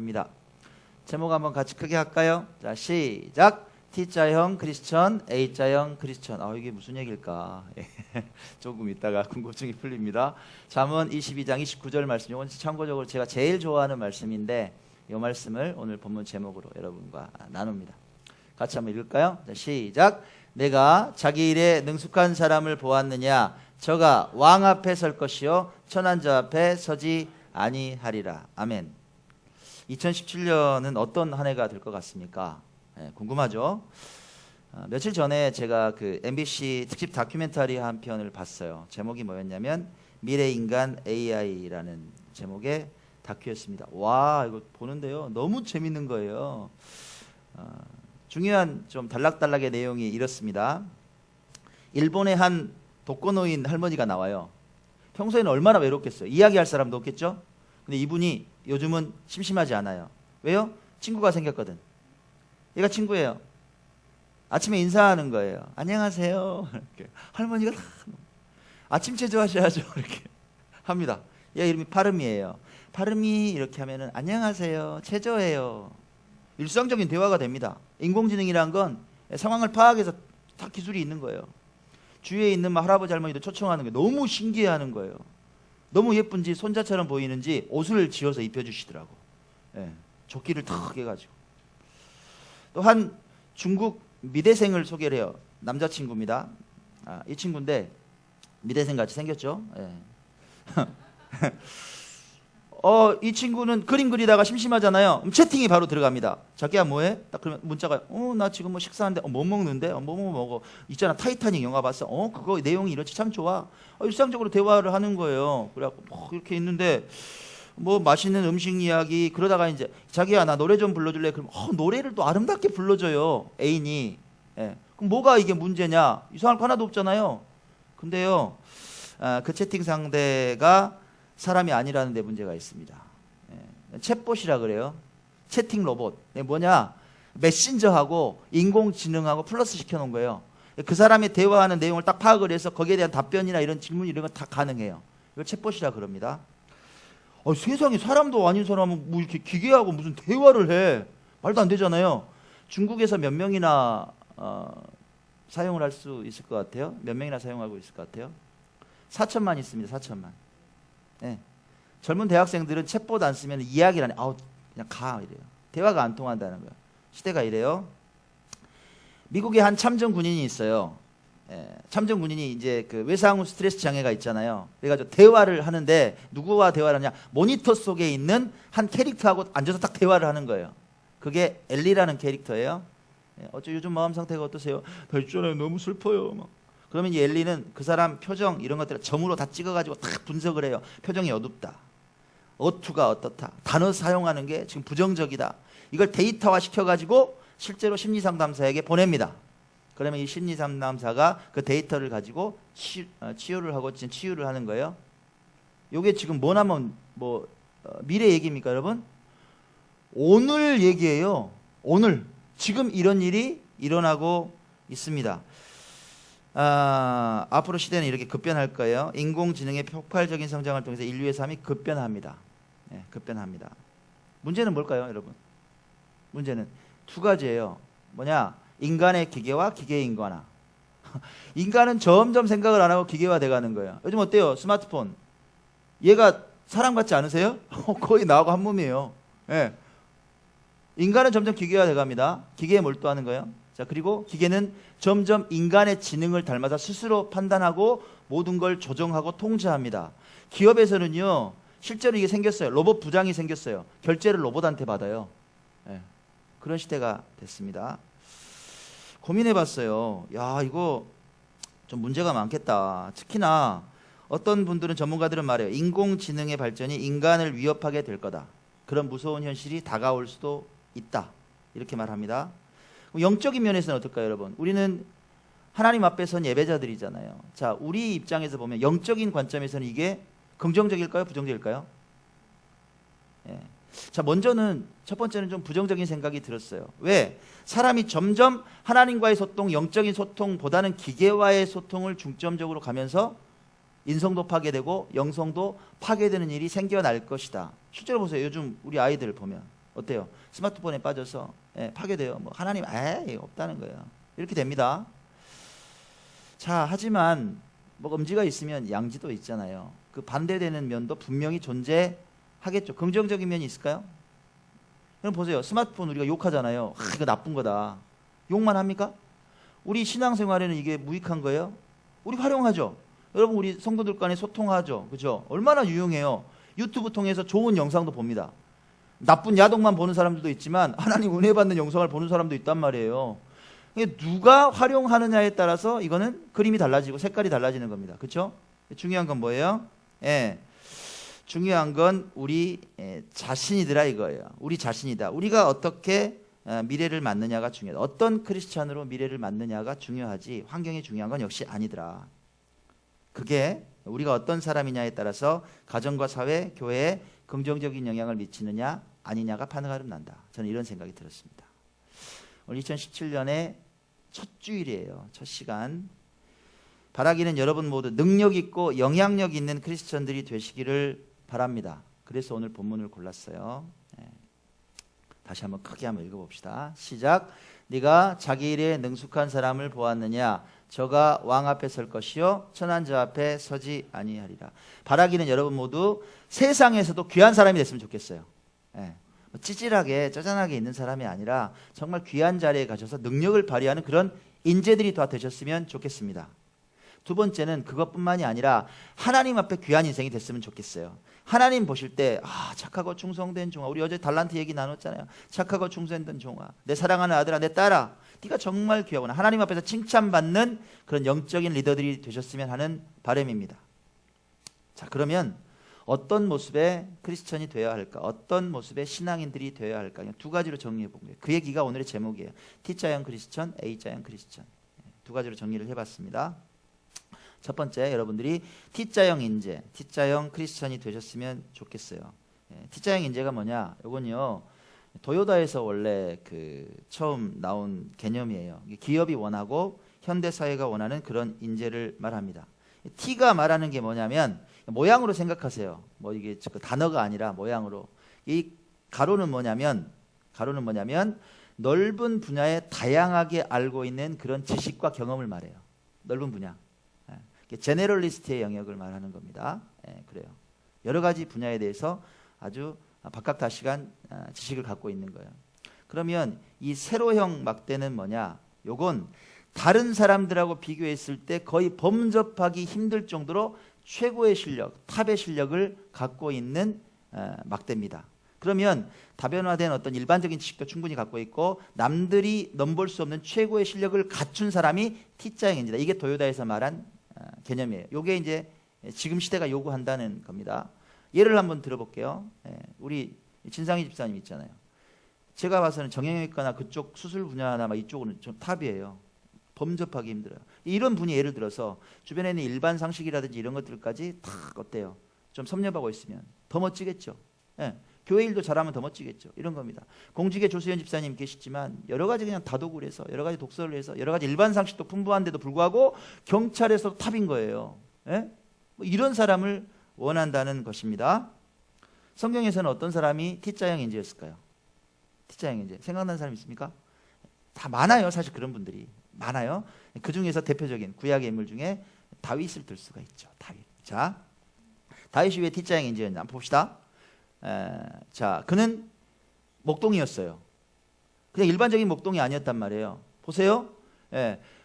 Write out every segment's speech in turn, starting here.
합니다. 제목 한번 같이 크게 할까요? 자, 시작. T자형 크리스천, A자형 크리스천. 이게 무슨 얘기일까? 조금 있다가 궁금증이 풀립니다. 잠언 22장 29절 말씀, 이건 참고적으로 제가 제일 좋아하는 말씀인데 이 말씀을 오늘 본문 제목으로 여러분과 나눕니다. 같이 한번 읽을까요? 자, 시작. 내가 자기 일에 능숙한 사람을 보았느냐? 저가 왕 앞에 설 것이요 천한 자 앞에 서지 아니하리라. 아멘. 2017년은 어떤 한 해가 될 것 같습니까? 궁금하죠? 며칠 전에 제가 그 MBC 특집 다큐멘터리 한 편을 봤어요. 제목이 뭐였냐면 미래인간 AI라는 제목의 다큐였습니다. 와, 이거 보는데요 너무 재밌는 거예요. 중요한 좀 단락단락의 내용이 이렇습니다. 일본의 한 독거노인 할머니가 나와요. 평소에는 얼마나 외롭겠어요. 이야기할 사람도 없겠죠. 근데 이분이 요즘은 심심하지 않아요. 왜요? 친구가 생겼거든. 얘가 친구예요. 아침에 인사하는 거예요. 안녕하세요. 이렇게. 할머니가 다 아침 체조하셔야죠. 이렇게 합니다. 얘 이름이 파름이에요. 파름이 이렇게 하면은 안녕하세요. 체조해요. 일상적인 대화가 됩니다. 인공지능이란 건 상황을 파악해서 다 기술이 있는 거예요. 주위에 있는 할아버지 할머니도 초청하는 게 너무 신기해하는 거예요. 너무 예쁜지 손자처럼 보이는지 옷을 지어서 입혀주시더라고. 조끼를 탁 해가지고. 또 한 중국 미대생을 소개를 해요. 남자친구입니다. 이 친구인데 미대생 같이 생겼죠. 이 친구는 그림 그리다가 심심하잖아요. 그럼 채팅이 바로 들어갑니다. 자기야 뭐해? 딱 그러면 문자가 나 지금 뭐 식사하는데 뭐 먹는데? 뭐 먹어? 있잖아 타이타닉 영화 봤어? 그거 내용이 이렇지 참 좋아. 일상적으로 대화를 하는 거예요. 그래갖고 이렇게 있는데 뭐 맛있는 음식 이야기 그러다가 이제 자기야 나 노래 좀 불러줄래? 그럼 노래를 또 아름답게 불러줘요 애인이. 그럼 뭐가 이게 문제냐? 이상할 거 하나도 없잖아요. 근데요 그 채팅 상대가 사람이 아니라는 데 문제가 있습니다. 챗봇이라 그래요. 채팅 로봇. 뭐냐? 메신저하고 인공지능하고 플러스 시켜놓은 거예요. 그 사람이 대화하는 내용을 딱 파악을 해서 거기에 대한 답변이나 이런 질문 이런 건 다 가능해요. 이걸 챗봇이라 그럽니다. 세상에 사람도 아닌 사람은 뭐 이렇게 기계하고 무슨 대화를 해. 말도 안 되잖아요. 중국에서 몇 명이나 사용을 할 수 있을 것 같아요? 몇 명이나 사용하고 있을 것 같아요? 4천만 있습니다. 4천만. 젊은 대학생들은 챗봇 안 쓰면 이야기를 안 해. 그냥 가 이래요. 대화가 안 통한다는 거예요. 시대가 이래요. 미국에 한 참전 군인이 있어요. 참전 군인이 이제 그 외상 후 스트레스 장애가 있잖아요. 그래가지고 대화를 하는데 누구와 대화를 하냐? 모니터 속에 있는 한 캐릭터하고 앉아서 딱 대화를 하는 거예요. 그게 엘리라는 캐릭터예요. 요즘 마음 상태가 어떠세요? 나 있잖아요. 너무 슬퍼요. 막. 그러면 이 엘리는 그 사람 표정 이런 것들을 점으로 다 찍어가지고 딱 분석을 해요. 표정이 어둡다. 어투가 어떻다. 단어 사용하는 게 지금 부정적이다. 이걸 데이터화 시켜가지고 실제로 심리상담사에게 보냅니다. 그러면 이 심리상담사가 그 데이터를 가지고 치유를 하고 치유를 하는 거예요. 이게 지금 뭐냐면 미래 얘기입니까 여러분? 오늘 얘기예요. 오늘 지금 이런 일이 일어나고 있습니다. 앞으로 시대는 이렇게 급변할 거예요. 인공지능의 폭발적인 성장을 통해서 인류의 삶이 급변합니다. 급변합니다. 문제는 뭘까요 여러분? 문제는 두 가지예요. 뭐냐? 인간의 기계와 기계의 인간화. 인간은 점점 생각을 안 하고 기계화 돼가는 거예요. 요즘 어때요? 스마트폰. 얘가 사람 같지 않으세요? 거의 나하고 한 몸이에요. 인간은 점점 기계화 돼갑니다. 기계에 몰두하는 거예요. 자, 그리고 기계는 점점 인간의 지능을 닮아서 스스로 판단하고 모든 걸 조정하고 통제합니다. 기업에서는요, 실제로 이게 생겼어요. 로봇 부장이 생겼어요. 결제를 로봇한테 받아요. 그런 시대가 됐습니다. 고민해봤어요. 이거 좀 문제가 많겠다. 특히나 어떤 분들은 전문가들은 말해요. 인공지능의 발전이 인간을 위협하게 될 거다. 그런 무서운 현실이 다가올 수도 있다. 이렇게 말합니다. 영적인 면에서는 어떨까요, 여러분? 우리는 하나님 앞에 선 예배자들이잖아요. 자, 우리 입장에서 보면 영적인 관점에서는 이게 긍정적일까요, 부정적일까요? 자, 첫 번째는 좀 부정적인 생각이 들었어요. 왜? 사람이 점점 하나님과의 소통, 영적인 소통보다는 기계와의 소통을 중점적으로 가면서 인성도 파괴되고 영성도 파괴되는 일이 생겨날 것이다. 실제로 보세요. 요즘 우리 아이들 보면 어때요? 스마트폰에 빠져서 파괴돼요. 뭐 하나님 없다는 거예요. 이렇게 됩니다. 자, 하지만 뭐 엄지가 있으면 양지도 있잖아요. 그 반대되는 면도 분명히 존재하겠죠. 긍정적인 면이 있을까요? 여러분 보세요. 스마트폰 우리가 욕하잖아요. 이거 나쁜 거다. 욕만 합니까? 우리 신앙생활에는 이게 무익한 거예요? 우리 활용하죠. 여러분 우리 성도들 간에 소통하죠. 그죠? 얼마나 유용해요. 유튜브 통해서 좋은 영상도 봅니다. 나쁜 야동만 보는 사람들도 있지만 하나님 은혜 받는 영상을 보는 사람도 있단 말이에요. 누가 활용하느냐에 따라서 이거는 그림이 달라지고 색깔이 달라지는 겁니다. 그렇죠? 중요한 건 뭐예요? 중요한 건 우리 자신이더라 이거예요. 우리 자신이다. 우리가 어떻게 미래를 맞느냐가 중요하다. 어떤 크리스찬으로 미래를 맞느냐가 중요하지 환경이 중요한 건 역시 아니더라. 그게 우리가 어떤 사람이냐에 따라서 가정과 사회, 교회에 긍정적인 영향을 미치느냐 아니냐가 판가름 난다. 저는 이런 생각이 들었습니다. 오늘 2017년의 첫 주일이에요. 첫 시간. 바라기는 여러분 모두 능력 있고 영향력 있는 크리스천들이 되시기를 바랍니다. 그래서 오늘 본문을 골랐어요. 다시 한번 크게 한번 읽어봅시다. 시작. 네가 자기 일에 능숙한 사람을 보았느냐? 저가 왕 앞에 설 것이요 천한 자 앞에 서지 아니하리라. 바라기는 여러분 모두 세상에서도 귀한 사람이 됐으면 좋겠어요. 찌질하게 짜잔하게 있는 사람이 아니라 정말 귀한 자리에 가셔서 능력을 발휘하는 그런 인재들이 다 되셨으면 좋겠습니다. 두 번째는 그것뿐만이 아니라 하나님 앞에 귀한 인생이 됐으면 좋겠어요. 하나님 보실 때 착하고 충성된 종아. 우리 어제 달란트 얘기 나눴잖아요. 착하고 충성된 종아, 내 사랑하는 아들아, 내 딸아, 네가 정말 귀하구나. 하나님 앞에서 칭찬받는 그런 영적인 리더들이 되셨으면 하는 바람입니다. 자, 그러면 어떤 모습의 크리스천이 되어야 할까? 어떤 모습의 신앙인들이 되어야 할까? 두 가지로 정리해 본 거예요. 그 얘기가 오늘의 제목이에요. T자형 크리스천, A자형 크리스천. 두 가지로 정리를 해봤습니다. 첫 번째, 여러분들이 T자형 인재, T자형 크리스천이 되셨으면 좋겠어요. T자형 인재가 뭐냐? 이건요, 도요다에서 원래 처음 나온 개념이에요. 기업이 원하고 현대 사회가 원하는 그런 인재를 말합니다. T가 말하는 게 뭐냐면 모양으로 생각하세요. 뭐 이게 그 단어가 아니라 모양으로. 이 가로는 뭐냐면 넓은 분야에 다양하게 알고 있는 그런 지식과 경험을 말해요. 넓은 분야. 제네럴리스트의 영역을 말하는 겁니다. 그래요. 여러 가지 분야에 대해서 아주 박학다식한 지식을 갖고 있는 거예요. 그러면 이 세로형 막대는 뭐냐? 요건 다른 사람들하고 비교했을 때 거의 범접하기 힘들 정도로 최고의 실력, 탑의 실력을 갖고 있는 막대입니다. 그러면 다변화된 어떤 일반적인 지식도 충분히 갖고 있고 남들이 넘볼 수 없는 최고의 실력을 갖춘 사람이 T자형 인재다. 이게 도요다에서 말한 개념이에요. 이게 이제 지금 시대가 요구한다는 겁니다. 예를 한번 들어볼게요. 우리 진상희 집사님 있잖아요. 제가 봐서는 정형외과나 그쪽 수술 분야나 이쪽은 좀 탑이에요. 범접하기 힘들어요. 이런 분이 예를 들어서 주변에 있는 일반 상식이라든지 이런 것들까지 다 어때요? 좀 섭렵하고 있으면 더 멋지겠죠. 교회 일도 잘하면 더 멋지겠죠. 이런 겁니다. 공직의 조수현 집사님 계시지만 여러 가지 그냥 다독을 해서 여러 가지 독서를 해서 여러 가지 일반 상식도 풍부한데도 불구하고 경찰에서 탑인 거예요. 뭐 이런 사람을 원한다는 것입니다. 성경에서는 어떤 사람이 T자형 인재였을까요? T자형 인재 생각나는 사람 있습니까? 다 많아요. 사실 그런 분들이 많아요. 그 중에서 대표적인 구약의 인물 중에 다윗을 들 수가 있죠. 다윗. 자, 다윗이 왜 T자형 인재였냐 한번 봅시다. 자, 그는 목동이었어요. 그냥 일반적인 목동이 아니었단 말이에요. 보세요.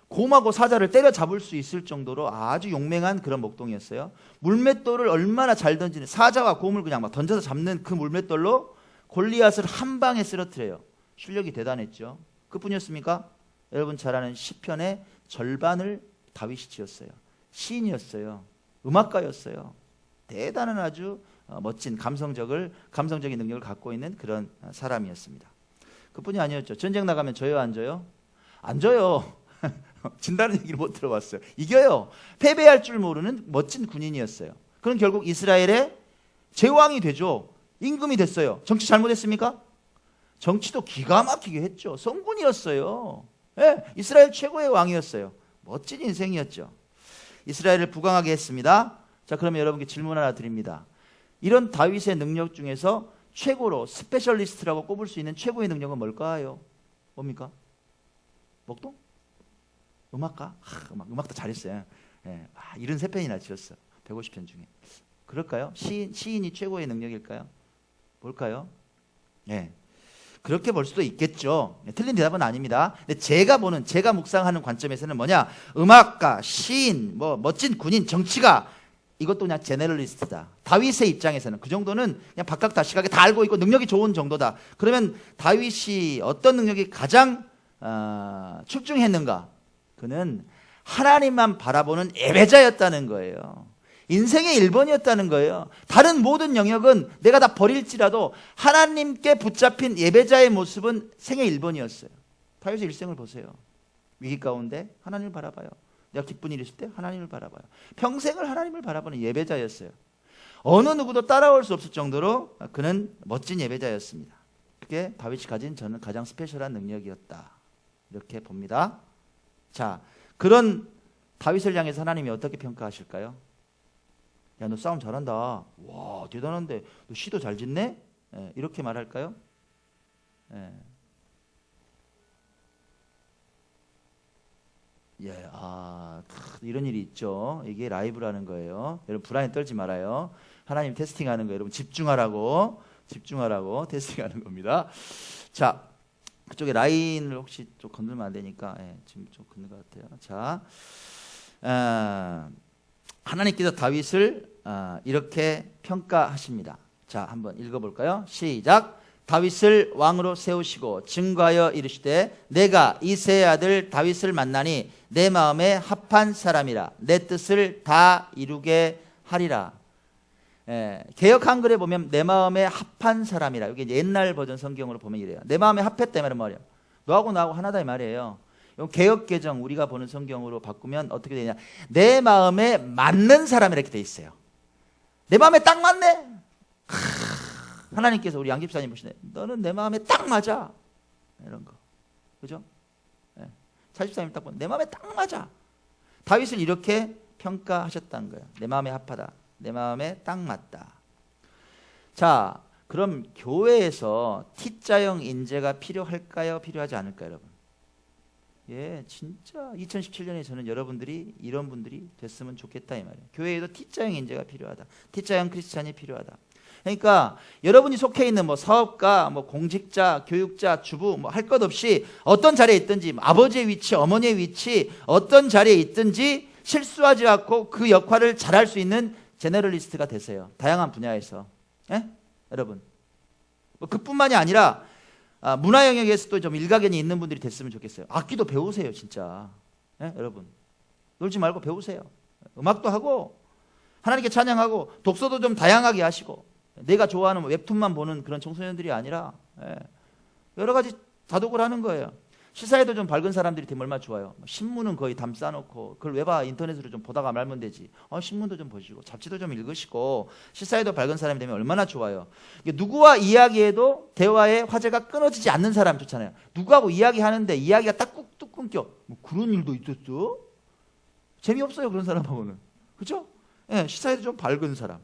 곰하고 사자를 때려잡을 수 있을 정도로 아주 용맹한 그런 목동이었어요. 물맷돌을 얼마나 잘 던지는, 사자와 곰을 그냥 막 던져서 잡는 그 물맷돌로 골리앗을 한 방에 쓰러뜨려요. 실력이 대단했죠. 그뿐이었습니까? 여러분 잘 아는 시편의 절반을 다윗이 지었어요. 시인이었어요. 음악가였어요. 대단한 아주 멋진 감성적인 능력을 갖고 있는 그런 사람이었습니다. 그뿐이 아니었죠. 전쟁 나가면 져요, 안 져요? 안 져요. 진다는 얘기를 못 들어봤어요. 이겨요. 패배할 줄 모르는 멋진 군인이었어요. 그럼 결국 이스라엘의 제왕이 되죠. 임금이 됐어요. 정치 잘못했습니까? 정치도 기가 막히게 했죠. 성군이었어요. 이스라엘 최고의 왕이었어요. 멋진 인생이었죠. 이스라엘을 부강하게 했습니다. 자, 그러면 여러분께 질문 하나 드립니다. 이런 다윗의 능력 중에서 최고로 스페셜리스트라고 꼽을 수 있는 최고의 능력은 뭘까요? 뭡니까? 목동? 음악가? 음악도 잘했어요. 예. 73편이나 지었어. 150편 중에. 그럴까요? 시인이 최고의 능력일까요? 뭘까요? 예. 그렇게 볼 수도 있겠죠. 틀린 대답은 아닙니다. 근데 제가 묵상하는 관점에서는 뭐냐? 음악가, 시인, 멋진 군인, 정치가 이것도 그냥 제너럴리스트다. 다윗의 입장에서는 그 정도는 그냥 박학다식하게 다 알고 있고 능력이 좋은 정도다. 그러면 다윗이 어떤 능력이 가장 출중했는가? 그는 하나님만 바라보는 예배자였다는 거예요. 인생의 1번이었다는 거예요. 다른 모든 영역은 내가 다 버릴지라도 하나님께 붙잡힌 예배자의 모습은 생의 1번이었어요. 다윗의 일생을 보세요. 위기 가운데 하나님을 바라봐요. 내가 기쁜 일이 있을 때 하나님을 바라봐요. 평생을 하나님을 바라보는 예배자였어요. 어느 누구도 따라올 수 없을 정도로 그는 멋진 예배자였습니다. 그게 다윗이 가진 저는 가장 스페셜한 능력이었다. 이렇게 봅니다. 자, 그런 다윗을 향해서 하나님이 어떻게 평가하실까요? 야, 너 싸움 잘한다. 와, 대단한데 너 시도 잘 짓네? 예, 이렇게 말할까요? 예. 예, 이런 일이 있죠. 이게 라이브라는 거예요. 여러분 불안에 떨지 말아요. 하나님 테스팅하는 거예요. 여러분 집중하라고 테스팅하는 겁니다. 자, 그쪽에 라인을 혹시 좀 건들면 안 되니까 지금 좀 건든 것 같아요. 자, 하나님께서 다윗을 이렇게 평가하십니다. 자, 한번 읽어볼까요? 시작. 다윗을 왕으로 세우시고 증거하여 이르시되 내가 이새의 아들 다윗을 만나니 내 마음에 합한 사람이라 내 뜻을 다 이루게 하리라. 개역 한글에 보면 내 마음에 합한 사람이라. 이게 옛날 버전 성경으로 보면 이래요. 내 마음에 합했다 이 말은 뭐예요? 너하고 나하고 하나다 이 말이에요. 개역 개정 우리가 보는 성경으로 바꾸면 어떻게 되냐? 내 마음에 맞는 사람 이렇게 돼 있어요. 내 마음에 딱 맞네. 하나님께서 우리 양 집사님 보시네. 너는 내 마음에 딱 맞아. 이런 거. 그죠? 차 집사님 딱 보면 내 마음에 딱 맞아. 다윗을 이렇게 평가하셨다는 거예요. 내 마음에 합하다. 내 마음에 딱 맞다. 자, 그럼 교회에서 T자형 인재가 필요할까요? 필요하지 않을까요, 여러분? 예, 진짜 2017년에 저는 여러분들이 이런 분들이 됐으면 좋겠다 이 말이에요. 교회에도 T자형 인재가 필요하다. T자형 크리스찬이 필요하다. 그러니까 여러분이 속해 있는 사업가, 공직자, 교육자, 주부 할 것 없이 어떤 자리에 있든지 아버지의 위치, 어머니의 위치 어떤 자리에 있든지 실수하지 않고 그 역할을 잘할 수 있는 제너럴리스트가 되세요. 다양한 분야에서. 예? 여러분. 그뿐만이 아니라 문화 영역에서도 좀 일가견이 있는 분들이 됐으면 좋겠어요. 악기도 배우세요, 진짜. 예? 여러분. 놀지 말고 배우세요. 음악도 하고 하나님께 찬양하고 독서도 좀 다양하게 하시고 내가 좋아하는 웹툰만 보는 그런 청소년들이 아니라 여러 가지 다독을 하는 거예요. 시사에도 좀 밝은 사람들이 되면 얼마나 좋아요. 신문은 거의 담 싸놓고 그걸 왜 봐? 인터넷으로 좀 보다가 말면 되지. 신문도 좀 보시고 잡지도 좀 읽으시고 시사에도 밝은 사람이 되면 얼마나 좋아요. 누구와 이야기해도 대화의 화제가 끊어지지 않는 사람 좋잖아요. 누구하고 이야기하는데 이야기가 딱 뚝 끊겨. 그런 일도 있었어? 재미없어요, 그런 사람하고는. 그렇죠? 시사에도 좀 밝은 사람.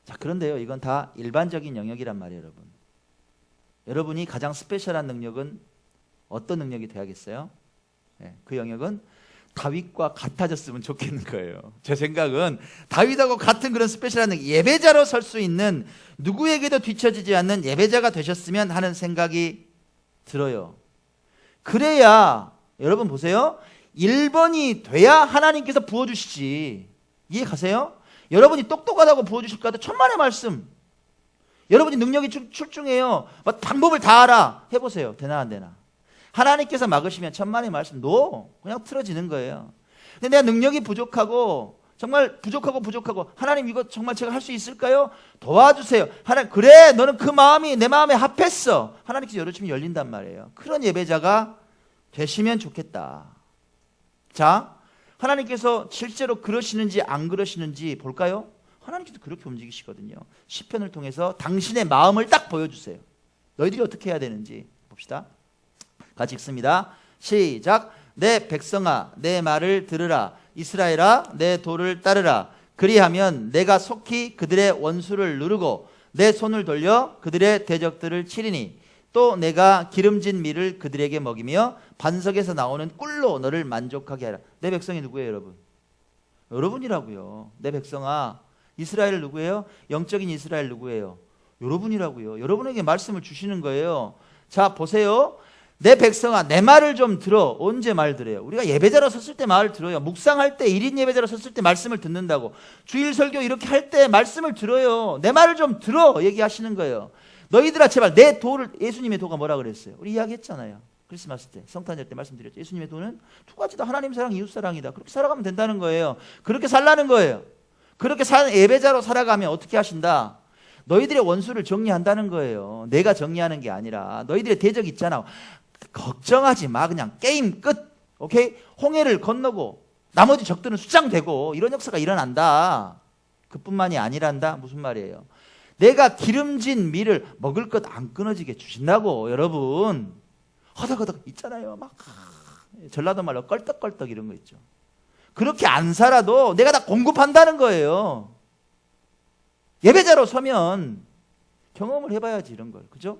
자, 그런데요, 이건 다 일반적인 영역이란 말이에요, 여러분. 여러분이 가장 스페셜한 능력은 어떤 능력이 돼야겠어요? 그 영역은 다윗과 같아졌으면 좋겠는 거예요. 제 생각은 다윗하고 같은 그런 스페셜한 능력, 예배자로 설 수 있는 누구에게도 뒤처지지 않는 예배자가 되셨으면 하는 생각이 들어요. 그래야 여러분 보세요. 1번이 돼야 하나님께서 부어주시지. 이해 가세요? 여러분이 똑똑하다고 부어주실 것 같아. 천만의 말씀. 여러분이 능력이 출중해요. 방법을 다 알아. 해보세요. 되나 안 되나. 하나님께서 막으시면 천만의 말씀 그냥 틀어지는 거예요. 근데 내가 능력이 부족하고 정말 부족하고 하나님 이거 정말 제가 할 수 있을까요? 도와주세요. 하나님 그래 너는 그 마음이 내 마음에 합했어. 하나님께서 열어주시면 열린단 말이에요. 그런 예배자가 되시면 좋겠다. 자, 하나님께서 실제로 그러시는지 안 그러시는지 볼까요? 하나님께서 그렇게 움직이시거든요. 시편을 통해서 당신의 마음을 딱 보여주세요. 너희들이 어떻게 해야 되는지 봅시다. 같이 읽습니다. 시작. 내 백성아 내 말을 들으라. 이스라엘아 내 도를 따르라. 그리하면 내가 속히 그들의 원수를 누르고 내 손을 돌려 그들의 대적들을 치리니 또 내가 기름진 밀을 그들에게 먹이며 반석에서 나오는 꿀로 너를 만족하게 하라. 내 백성이 누구예요, 여러분? 여러분이라고요. 내 백성아, 이스라엘 누구예요? 영적인 이스라엘 누구예요? 여러분이라고요. 여러분에게 말씀을 주시는 거예요. 자, 보세요. 내 백성아, 내 말을 좀 들어. 언제 말 들어요? 우리가 예배자로 섰을 때 말 들어요. 묵상할 때 1인 예배자로 섰을 때 말씀을 듣는다고. 주일 설교 이렇게 할 때 말씀을 들어요. 내 말을 좀 들어. 얘기하시는 거예요. 너희들아 제발 내 도를, 예수님의 도가 뭐라 그랬어요? 우리 이야기했잖아요. 크리스마스 때, 성탄절 때 말씀드렸죠. 예수님의 도는 두 가지다. 하나님 사랑, 이웃 사랑이다. 그렇게 살아가면 된다는 거예요. 그렇게 살라는 거예요. 그렇게 사는 예배자로 살아가면 어떻게 하신다? 너희들의 원수를 정리한다는 거예요. 내가 정리하는 게 아니라. 너희들의 대적 있잖아. 걱정하지 마. 그냥 게임 끝. 오케이? 홍해를 건너고 나머지 적들은 수장되고 이런 역사가 일어난다. 그뿐만이 아니란다. 무슨 말이에요? 내가 기름진 밀을 먹을 것 안 끊어지게 주신다고. 여러분 허덕허덕 있잖아요. 막 전라도 말로 껄떡껄떡 이런 거 있죠. 그렇게 안 살아도 내가 다 공급한다는 거예요. 예배자로 서면 경험을 해봐야지 이런 걸. 그죠?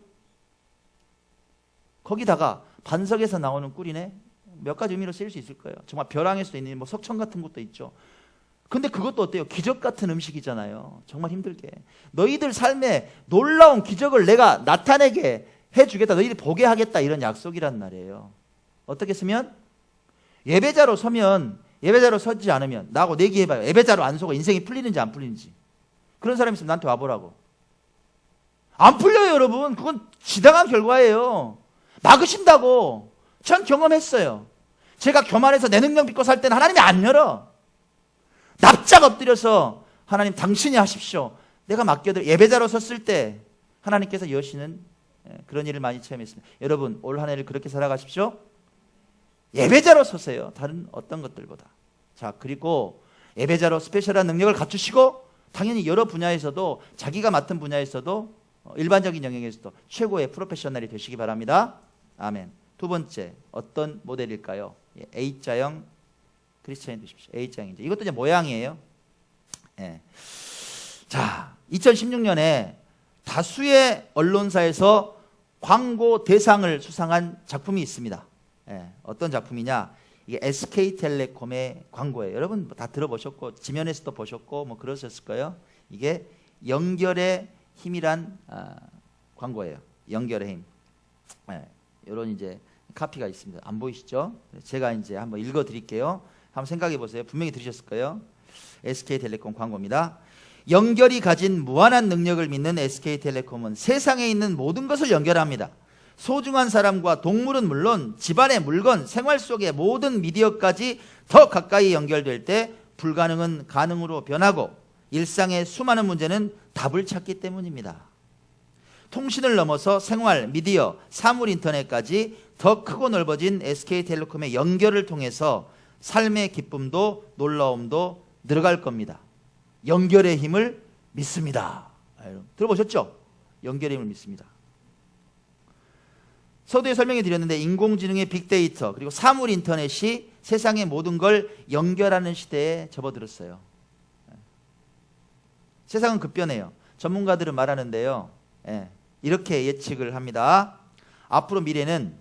거기다가 반석에서 나오는 꿀이네. 몇 가지 의미로 쓰일 수 있을 거예요. 정말 벼랑일 수도 있는 뭐 석청 같은 것도 있죠. 근데 그것도 어때요? 기적 같은 음식이잖아요. 정말 힘들게. 너희들 삶에 놀라운 기적을 내가 나타내게 해주겠다. 너희들 보게 하겠다. 이런 약속이란 말이에요. 어떻게 쓰면? 예배자로 서면, 예배자로 서지 않으면 나하고 내기해봐요. 예배자로 안 서고 인생이 풀리는지 안 풀리는지. 그런 사람 있으면 나한테 와보라고. 안 풀려요, 여러분. 그건 지당한 결과예요. 막으신다고. 전 경험했어요. 제가 교만해서 내 능력 믿고 살 때는 하나님이 안 열어. 납작 엎드려서 하나님 당신이 하십시오. 내가 맡겨드려. 예배자로 섰을 때 하나님께서 여시는 그런 일을 많이 체험했습니다. 여러분 올 한 해를 그렇게 살아가십시오. 예배자로 서세요. 다른 어떤 것들보다. 자, 그리고 예배자로 스페셜한 능력을 갖추시고 당연히 여러 분야에서도 자기가 맡은 분야에서도 일반적인 영역에서도 최고의 프로페셔널이 되시기 바랍니다. 아멘. 두 번째 어떤 모델일까요? A자형 크리스찬이 되십시오. A자형 인재. 이것도 이제 모양이에요. 예. 자, 2016년에 다수의 언론사에서 광고 대상을 수상한 작품이 있습니다. 예. 어떤 작품이냐? 이게 SK텔레콤의 광고예요. 여러분 다 들어보셨고 지면에서도 보셨고 뭐 그러셨을 거예요. 이게 연결의 힘이란 광고예요. 연결의 힘. 예. 이런 이제 카피가 있습니다. 안 보이시죠? 제가 이제 한번 읽어 드릴게요. 한번 생각해 보세요. 분명히 들으셨을 거예요. SK텔레콤 광고입니다. 연결이 가진 무한한 능력을 믿는 SK텔레콤은 세상에 있는 모든 것을 연결합니다. 소중한 사람과 동물은 물론 집안의 물건, 생활 속의 모든 미디어까지 더 가까이 연결될 때 불가능은 가능으로 변하고 일상의 수많은 문제는 답을 찾기 때문입니다. 통신을 넘어서 생활, 미디어, 사물 인터넷까지 더 크고 넓어진 SK텔레콤의 연결을 통해서 삶의 기쁨도 놀라움도 늘어갈 겁니다. 연결의 힘을 믿습니다. 들어보셨죠? 연결의 힘을 믿습니다. 서두에 설명해 드렸는데 인공지능의 빅데이터 그리고 사물 인터넷이 세상의 모든 걸 연결하는 시대에 접어들었어요. 세상은 급변해요. 전문가들은 말하는데요. 이렇게 예측을 합니다. 앞으로 미래는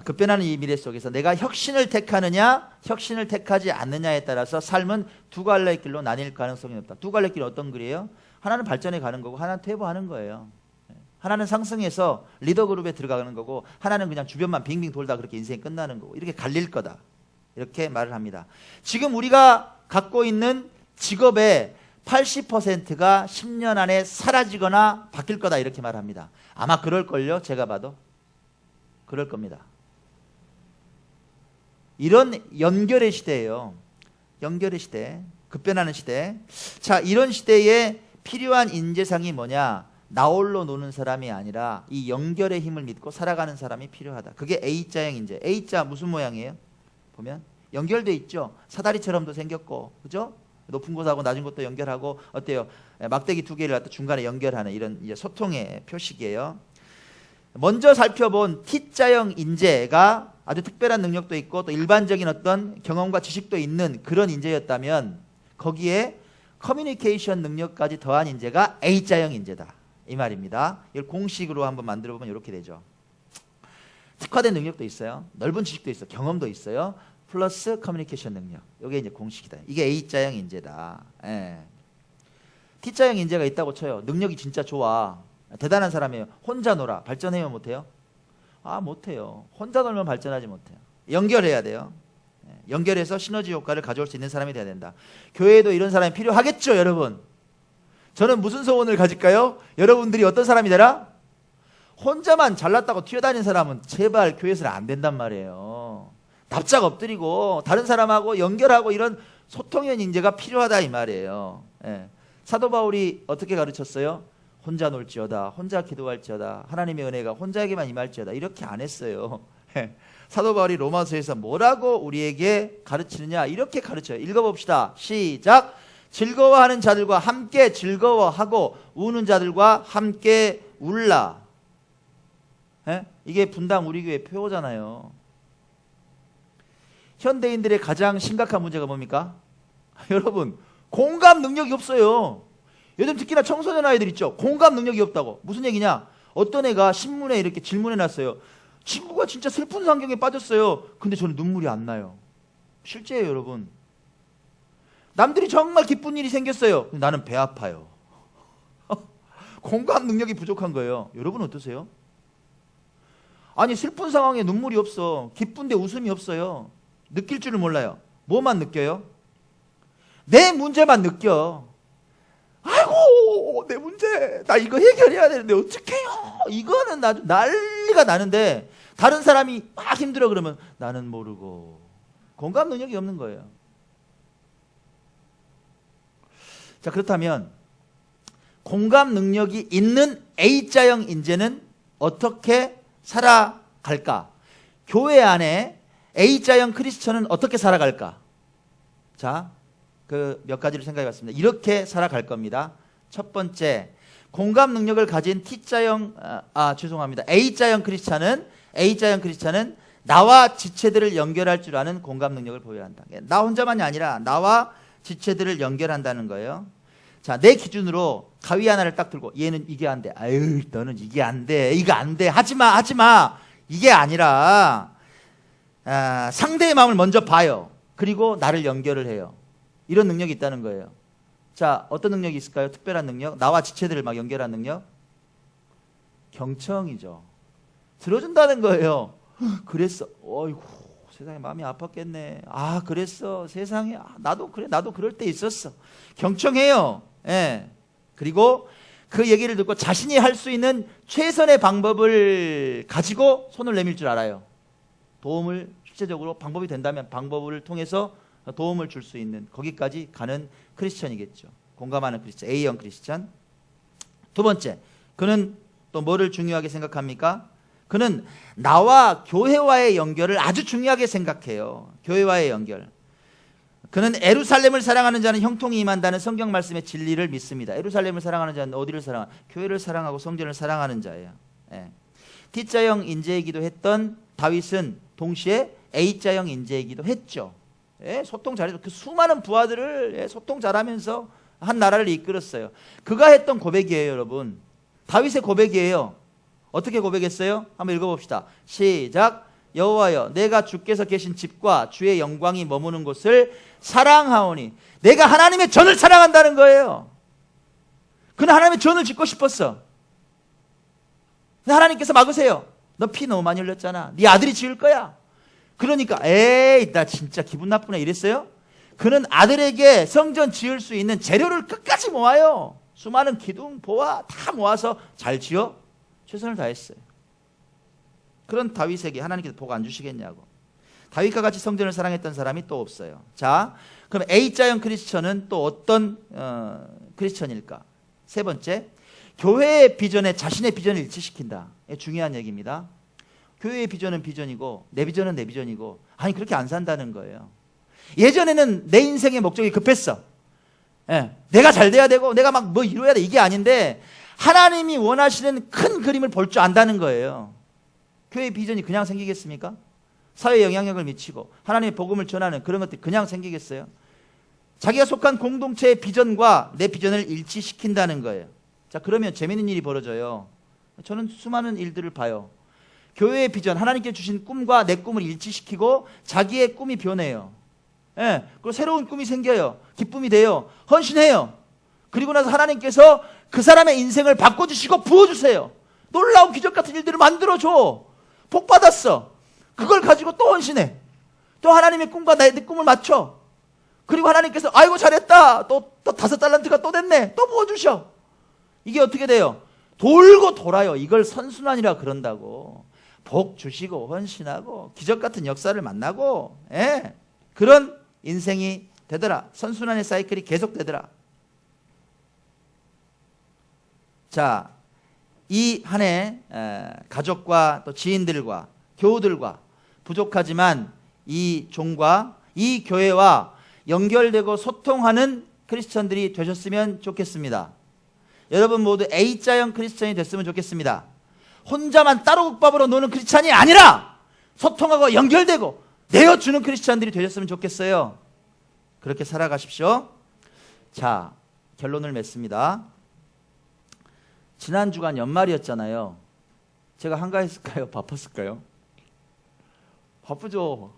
급변하는 이 미래 속에서 내가 혁신을 택하느냐 혁신을 택하지 않느냐에 따라서 삶은 두 갈래의 길로 나뉠 가능성이 높다. 두 갈래의 길은 어떤 길이에요? 하나는 발전해 가는 거고 하나는 퇴보하는 거예요. 하나는 상승해서 리더 그룹에 들어가는 거고 하나는 그냥 주변만 빙빙 돌다 그렇게 인생이 끝나는 거고 이렇게 갈릴 거다. 이렇게 말을 합니다. 지금 우리가 갖고 있는 직업의 80%가 10년 안에 사라지거나 바뀔 거다 이렇게 말합니다. 아마 그럴걸요. 제가 봐도. 그럴 겁니다. 이런 연결의 시대예요. 연결의 시대, 급변하는 시대. 자, 이런 시대에 필요한 인재상이 뭐냐? 나홀로 노는 사람이 아니라 이 연결의 힘을 믿고 살아가는 사람이 필요하다. 그게 A자형 인재. A자 무슨 모양이에요? 보면 연결돼 있죠. 사다리처럼도 생겼고, 그죠? 높은 곳하고 낮은 곳도 연결하고 어때요? 막대기 두 개를 갖다 중간에 연결하는 이런 이제 소통의 표식이에요. 먼저 살펴본 T자형 인재가 아주 특별한 능력도 있고 또 일반적인 어떤 경험과 지식도 있는 그런 인재였다면 거기에 커뮤니케이션 능력까지 더한 인재가 A자형 인재다 이 말입니다. 이걸 공식으로 한번 만들어 보면 이렇게 되죠. 특화된 능력도 있어요. 넓은 지식도 있어요. 경험도 있어요. 플러스 커뮤니케이션 능력. 이게 이제 공식이다. 이게 A자형 인재다. 예. T자형 인재가 있다고 쳐요. 능력이 진짜 좋아. 대단한 사람이에요. 혼자 놀아. 발전해요 못해요? 못해요. 혼자 놀면 발전하지 못해요. 연결해야 돼요. 연결해서 시너지 효과를 가져올 수 있는 사람이 돼야 된다. 교회에도 이런 사람이 필요하겠죠 여러분. 저는 무슨 소원을 가질까요? 여러분들이 어떤 사람이 되라? 혼자만 잘났다고 튀어다니는 사람은 제발 교회에서는 안 된단 말이에요. 납작 엎드리고 다른 사람하고 연결하고 이런 소통형 인재가 필요하다 이 말이에요. 예. 사도 바울이 어떻게 가르쳤어요? 혼자 놀지어다, 혼자 기도할지어다, 하나님의 은혜가 혼자에게만 임할지어다 이렇게 안 했어요. 사도 바울이 로마서에서 뭐라고 우리에게 가르치느냐 이렇게 가르쳐요. 읽어봅시다. 시작. 즐거워하는 자들과 함께 즐거워하고 우는 자들과 함께 울라. 이게 분당 우리 교회 표어잖아요. 현대인들의 가장 심각한 문제가 뭡니까? 여러분 공감 능력이 없어요. 요즘 특히나 청소년 아이들 있죠. 공감 능력이 없다고. 무슨 얘기냐? 어떤 애가 신문에 이렇게 질문해놨어요. 친구가 진짜 슬픈 상경에 빠졌어요. 근데 저는 눈물이 안 나요. 실제예요 여러분. 남들이 정말 기쁜 일이 생겼어요. 나는 배 아파요. 공감 능력이 부족한 거예요. 여러분 어떠세요? 아니 슬픈 상황에 눈물이 없어. 기쁜데 웃음이 없어요. 느낄 줄을 몰라요. 뭐만 느껴요? 내 문제만 느껴. 아이고 내 문제 나 이거 해결해야 되는데 어떡해요. 이거는 아주 난리가 나는데 다른 사람이 막 힘들어 그러면 나는 모르고. 공감 능력이 없는 거예요. 자 그렇다면 공감 능력이 있는 A자형 인재는 어떻게 살아갈까? 교회 안에 A자형 크리스천은 어떻게 살아갈까? 자, 그 몇 가지를 생각해 봤습니다. 이렇게 살아갈 겁니다. 첫 번째, 공감 능력을 가진 A자형 크리스천은 나와 지체들을 연결할 줄 아는 공감 능력을 보여야 한다. 나 혼자만이 아니라 나와 지체들을 연결한다는 거예요. 자, 내 기준으로 가위 하나를 딱 들고 얘는 이게 안 돼. 아유, 너는 이게 안 돼. 이거 안 돼. 하지 마. 이게 아니라 상대의 마음을 먼저 봐요. 그리고 나를 연결을 해요. 이런 능력이 있다는 거예요. 자, 어떤 능력이 있을까요? 특별한 능력? 나와 지체들을 막 연결한 능력? 경청이죠. 들어준다는 거예요. 그랬어. 어이구, 세상에 마음이 아팠겠네. 그랬어. 세상에. 나도 그럴 때 있었어. 경청해요. 예. 그리고 그 얘기를 듣고 자신이 할 수 있는 최선의 방법을 가지고 손을 내밀 줄 알아요. 도움을 실제적으로 방법이 된다면 방법을 통해서 도움을 줄 수 있는 거기까지 가는 크리스천이겠죠. 공감하는 크리스천, A형 크리스천. 두 번째, 그는 또 뭐를 중요하게 생각합니까? 그는 나와 교회와의 연결을 아주 중요하게 생각해요. 교회와의 연결. 그는 에루살렘을 사랑하는 자는 형통이 임한다는 성경 말씀의 진리를 믿습니다. 에루살렘을 사랑하는 자는 어디를 사랑하냐? 교회를 사랑하고 성전을 사랑하는 자예요. 예. T자형 인재이기도 했던 다윗은 동시에 A자형 인재이기도 했죠. 예, 소통 잘해서 그 수많은 부하들을 소통 잘하면서 한 나라를 이끌었어요. 그가 했던 고백이에요, 여러분. 다윗의 고백이에요. 어떻게 고백했어요? 한번 읽어봅시다. 시작. 여호와여, 내가 주께서 계신 집과 주의 영광이 머무는 곳을 사랑하오니. 내가 하나님의 전을 사랑한다는 거예요. 그는 하나님의 전을 짓고 싶었어. 근데 하나님께서 막으세요. 너 피 너무 많이 흘렸잖아. 네 아들이 지을 거야. 그러니까 에이 나 진짜 기분 나쁘네 이랬어요. 그는 아들에게 성전 지을 수 있는 재료를 끝까지 모아요. 수많은 기둥, 보화 다 모아서 잘 지어 최선을 다했어요. 그런 다윗에게 하나님께서 복 안 주시겠냐고. 다윗과 같이 성전을 사랑했던 사람이 또 없어요. 자, 그럼 A자형 크리스천은 또 어떤 크리스천일까? 세 번째, 교회의 비전에 자신의 비전을 일치시킨다. 중요한 얘기입니다. 교회의 비전은 비전이고 내 비전은 내 비전이고 아니 그렇게 안 산다는 거예요. 예전에는 내 인생의 목적이 급했어. 예, 내가 잘 돼야 되고 내가 막 뭐 이루어야 돼 이게 아닌데 하나님이 원하시는 큰 그림을 볼 줄 안다는 거예요. 교회의 비전이 그냥 생기겠습니까? 사회에 영향력을 미치고 하나님의 복음을 전하는 그런 것들이 그냥 생기겠어요? 자기가 속한 공동체의 비전과 내 비전을 일치시킨다는 거예요. 자, 그러면 재미있는 일이 벌어져요. 저는 수많은 일들을 봐요. 교회의 비전, 하나님께 주신 꿈과 내 꿈을 일치시키고 자기의 꿈이 변해요. 예, 그리고 새로운 꿈이 생겨요. 기쁨이 돼요. 헌신해요. 그리고 나서 하나님께서 그 사람의 인생을 바꿔주시고 부어주세요. 놀라운 기적 같은 일들을 만들어줘. 복 받았어. 그걸 가지고 또 헌신해. 또 하나님의 꿈과 내 꿈을 맞춰. 그리고 하나님께서 아이고 잘했다. 또 5달란트가 또 됐네. 또 부어주셔. 이게 어떻게 돼요? 돌고 돌아요. 이걸 선순환이라 그런다고. 복 주시고 헌신하고 기적 같은 역사를 만나고, 예, 그런 인생이 되더라. 선순환의 사이클이 계속되더라. 자, 이 한 해 가족과 또 지인들과 교우들과 부족하지만 이 종과 이 교회와 연결되고 소통하는 크리스천들이 되셨으면 좋겠습니다. 여러분 모두 A자형 크리스천이 됐으면 좋겠습니다. 혼자만 따로 국밥으로 노는 크리스천이 아니라 소통하고 연결되고 내어주는 크리스천들이 되셨으면 좋겠어요. 그렇게 살아가십시오. 자, 결론을 맺습니다. 지난 주간 연말이었잖아요. 제가 한가했을까요? 바빴을까요? 바쁘죠.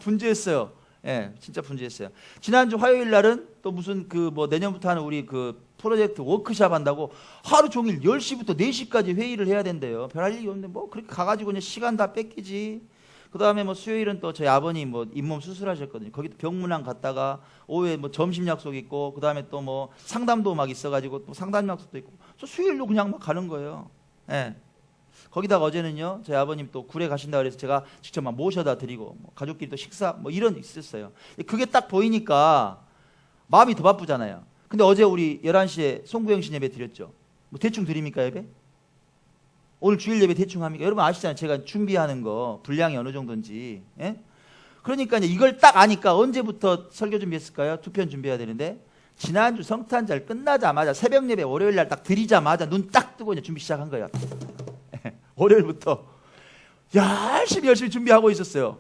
분주했어요. 예, 진짜 분주했어요. 지난주 화요일 날은 또 무슨 내년부터 하는 우리 프로젝트 워크샵 한다고 하루 종일 10시부터 4시까지 회의를 해야 된대요. 별할 일이 없는데 그렇게 가가지고 그냥 시간 다 뺏기지. 그 다음에 수요일은 또 저희 아버님 잇몸 수술하셨거든요. 거기 병문안 갔다가 오후에 점심 약속 있고, 그 다음에 또 상담도 막 있어가지고 또 상담 약속도 있고, 수요일로 그냥 막 가는 거예요. 예. 거기다가 어제는요, 저희 아버님 또 굴에 가신다 그래서 제가 직접 막 모셔다 드리고, 가족끼리 또 식사 이런 있었어요. 그게 딱 보이니까 마음이 더 바쁘잖아요. 근데 어제 우리 11시에 송구영신 예배 드렸죠. 대충 드립니까, 예배? 오늘 주일 예배 대충 합니까? 여러분 아시잖아요. 제가 준비하는 거 분량이 어느 정도인지. 예? 그러니까 이걸 딱 아니까 언제부터 설교 준비했을까요? 2편 준비해야 되는데 지난주 성탄절 끝나자마자 새벽 예배 월요일 날 딱 드리자마자 눈 딱 뜨고 이제 준비 시작한 거예요. 월요일부터 열심히 준비하고 있었어요.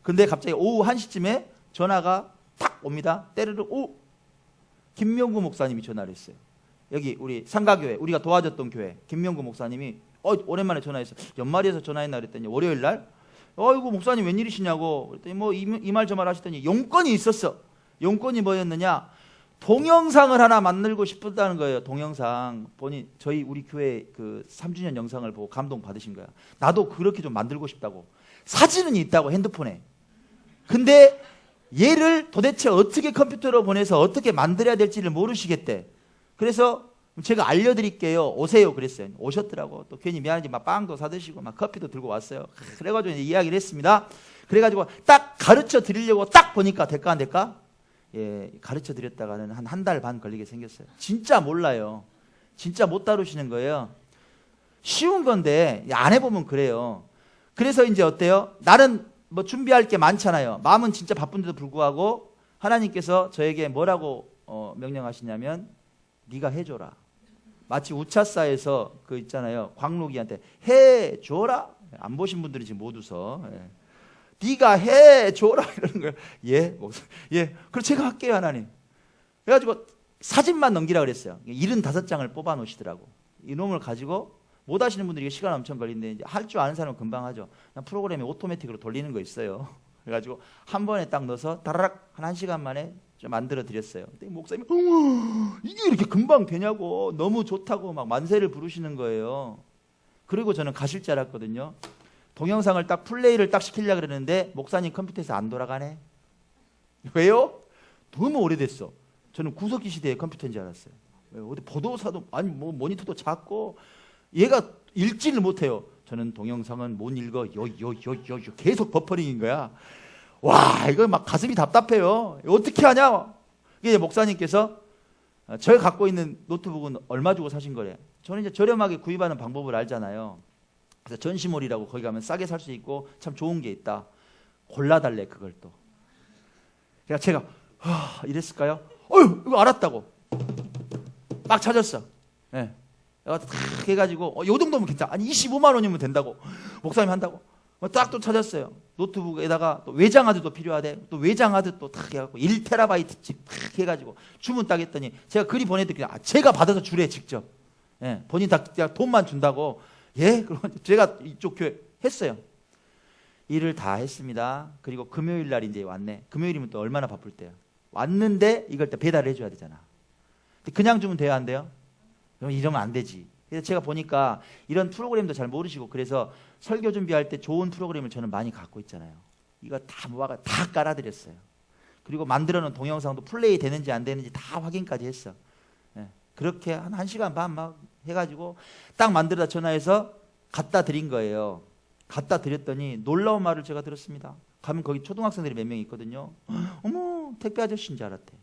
근데 갑자기 오후 1시쯤에 전화가 탁 옵니다. 때르르 김명구 목사님이 전화를 했어요. 여기 우리 상가교회, 우리가 도와줬던 교회 김명구 목사님이 오랜만에 전화했어요. 연말에서 전화했나 그랬더니 월요일 날 어이구 목사님 웬일이시냐고 그랬더니 이 말 저 말 하시더니 용건이 있었어. 용건이 뭐였느냐? 동영상을 하나 만들고 싶었다는 거예요. 동영상. 저희 우리 교회 3주년 영상을 보고 감동 받으신 거야. 나도 그렇게 좀 만들고 싶다고. 사진은 있다고, 핸드폰에. 근데 얘를 도대체 어떻게 컴퓨터로 보내서 어떻게 만들어야 될지를 모르시겠대. 그래서 제가 알려드릴게요. 오세요. 그랬어요. 오셨더라고. 또 괜히 미안하지 막 빵도 사드시고 막 커피도 들고 왔어요. 그래가지고 이제 이야기를 했습니다. 그래가지고 딱 가르쳐 드리려고 딱 보니까 될까 안 될까? 예, 가르쳐 드렸다가는 한 달 반 걸리게 생겼어요. 진짜 몰라요. 진짜 못 다루시는 거예요. 쉬운 건데 안 해보면 그래요. 그래서 이제 어때요? 나는 준비할 게 많잖아요. 마음은 진짜 바쁜데도 불구하고 하나님께서 저에게 뭐라고 명령하시냐면 네가 해줘라. 마치 우차사에서 있잖아요. 광록이한테 해줘라. 안 보신 분들이 지금 못 웃어. 예. 네가 해줘라 이러는 거예요. 예, 예. 그럼 제가 할게요, 하나님. 그래가지고 사진만 넘기라 그랬어요. 75장을 뽑아 놓으시더라고. 이놈을 가지고 못 하시는 분들이 시간 엄청 걸리는데 이제 할 줄 아는 사람은 금방 하죠. 그냥 프로그램에 오토매틱으로 돌리는 거 있어요. 그래가지고 한 번에 딱 넣어서 다라락 한 1시간 만에 좀 만들어 드렸어요. 근데 목사님이 이게 이렇게 금방 되냐고 너무 좋다고 막 만세를 부르시는 거예요. 그리고 저는 가실 줄 알았거든요. 동영상을 딱 플레이를 딱 시키려고 그러는데 목사님 컴퓨터에서 안 돌아가네. 왜요? 너무 오래됐어. 저는 구석기 시대의 컴퓨터인 줄 알았어요. 어디 보도사도 아니 모니터도 작고 얘가 읽지를 못해요. 저는 동영상은 못 읽어. 요 계속 버퍼링인 거야. 와, 이거 막 가슴이 답답해요. 어떻게 하냐? 이게 목사님께서 제가 갖고 있는 노트북은 얼마 주고 사신 거래. 저는 이제 저렴하게 구입하는 방법을 알잖아요. 그래서 전시몰이라고 거기 가면 싸게 살 수 있고 참 좋은 게 있다. 골라달래 그걸 또. 그래서 제가 이랬을까요? 이거 알았다고. 막 찾았어. 네. 내가 탁 해가지고 요 정도면 괜찮아. 아니 25만 원이면 된다고. 목사님 한다고. 딱 또 찾았어요. 노트북에다가 또 외장하드도 필요하대. 또 외장하드 또 탁 해갖고 1TB씩 탁 해가지고 주문 딱 했더니 제가 글이 보내드릴게요. 제가 받아서 주래 직접. 예, 본인 다 그냥 돈만 준다고. 예, 그러면 제가 이쪽 교회 했어요. 일을 다 했습니다. 그리고 금요일 날 이제 왔네. 금요일이면 또 얼마나 바쁠 때야. 왔는데 이걸 또 배달을 해줘야 되잖아. 근데 그냥 주면 돼요, 안 돼요? 그럼 이러면 안 되지. 그래서 제가 보니까 이런 프로그램도 잘 모르시고, 그래서 설교 준비할 때 좋은 프로그램을 저는 많이 갖고 있잖아요. 이거 다 모아가 다 깔아드렸어요. 그리고 만들어 놓은 동영상도 플레이 되는지 안 되는지 다 확인까지 했어. 예. 그렇게 한 1시간 반 막 해가지고 딱 만들다 전화해서 갖다 드린 거예요. 갖다 드렸더니 놀라운 말을 제가 들었습니다. 가면 거기 초등학생들이 몇 명 있거든요. 어머, 택배 아저씨인 줄 알았대.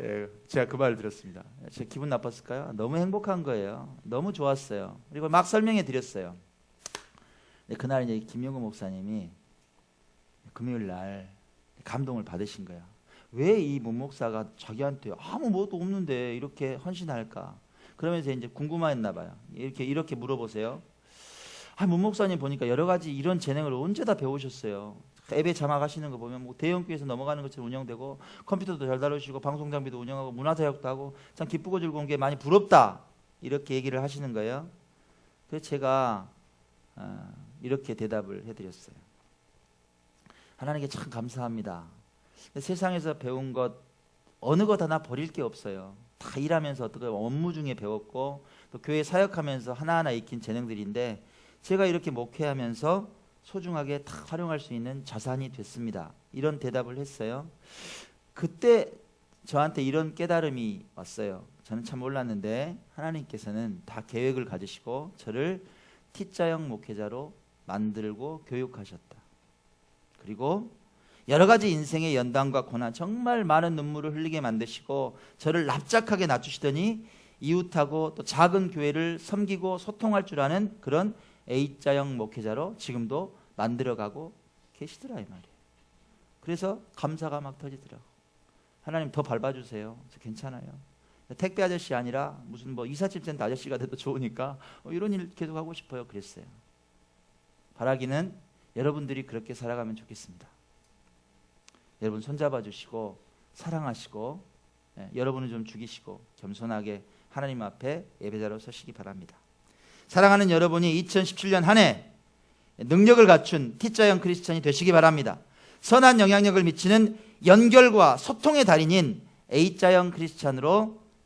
예, 제가 그 말을 들었습니다. 제 기분 나빴을까요? 너무 행복한 거예요. 너무 좋았어요. 그리고 막 설명해 드렸어요. 그날 이제 김용구 목사님이 금요일 날 감동을 받으신 거야. 왜 이 문 목사가 자기한테 아무 뭐도 없는데 이렇게 헌신할까? 그러면서 이제 궁금했나 봐요. 이렇게 물어보세요. 문 목사님 보니까 여러 가지 이런 재능을 언제 다 배우셨어요? 앱에 자막하시는 거 보면 뭐 대형교회에서 넘어가는 것처럼 운영되고 컴퓨터도 잘 다루시고 방송 장비도 운영하고 문화사역도 하고 참 기쁘고 즐거운 게 많이 부럽다, 이렇게 얘기를 하시는 거예요. 그래서 제가 이렇게 대답을 해드렸어요. 하나님께 참 감사합니다. 세상에서 배운 것 어느 것 하나 버릴 게 없어요. 다 일하면서 어떻게 업무 중에 배웠고 또 교회 사역하면서 하나하나 익힌 재능들인데 제가 이렇게 목회하면서 소중하게 다 활용할 수 있는 자산이 됐습니다. 이런 대답을 했어요. 그때 저한테 이런 깨달음이 왔어요. 저는 참 몰랐는데 하나님께서는 다 계획을 가지시고 저를 T자형 목회자로 만들고 교육하셨다. 그리고 여러 가지 인생의 연단과 고난, 정말 많은 눈물을 흘리게 만드시고 저를 납작하게 낮추시더니 이웃하고 또 작은 교회를 섬기고 소통할 줄 아는 그런 A자형 목회자로 지금도 만들어가고 계시더라, 이 말이에요. 그래서 감사가 막 터지더라고. 하나님 더 밟아주세요. 괜찮아요. 택배 아저씨 아니라 무슨 뭐 이삿짐센터 아저씨가 돼도 좋으니까 이런 일 계속 하고 싶어요. 그랬어요. 바라기는 여러분들이 그렇게 살아가면 좋겠습니다. 여러분 손잡아 주시고 사랑하시고, 여러분을 좀 죽이시고 겸손하게 하나님 앞에 예배자로 서시기 바랍니다. 사랑하는 여러분이 2017년 한 해 능력을 갖춘 T자형 크리스찬이 되시기 바랍니다. 선한 영향력을 미치는 연결과 소통의 달인인 A자형 크리스찬으로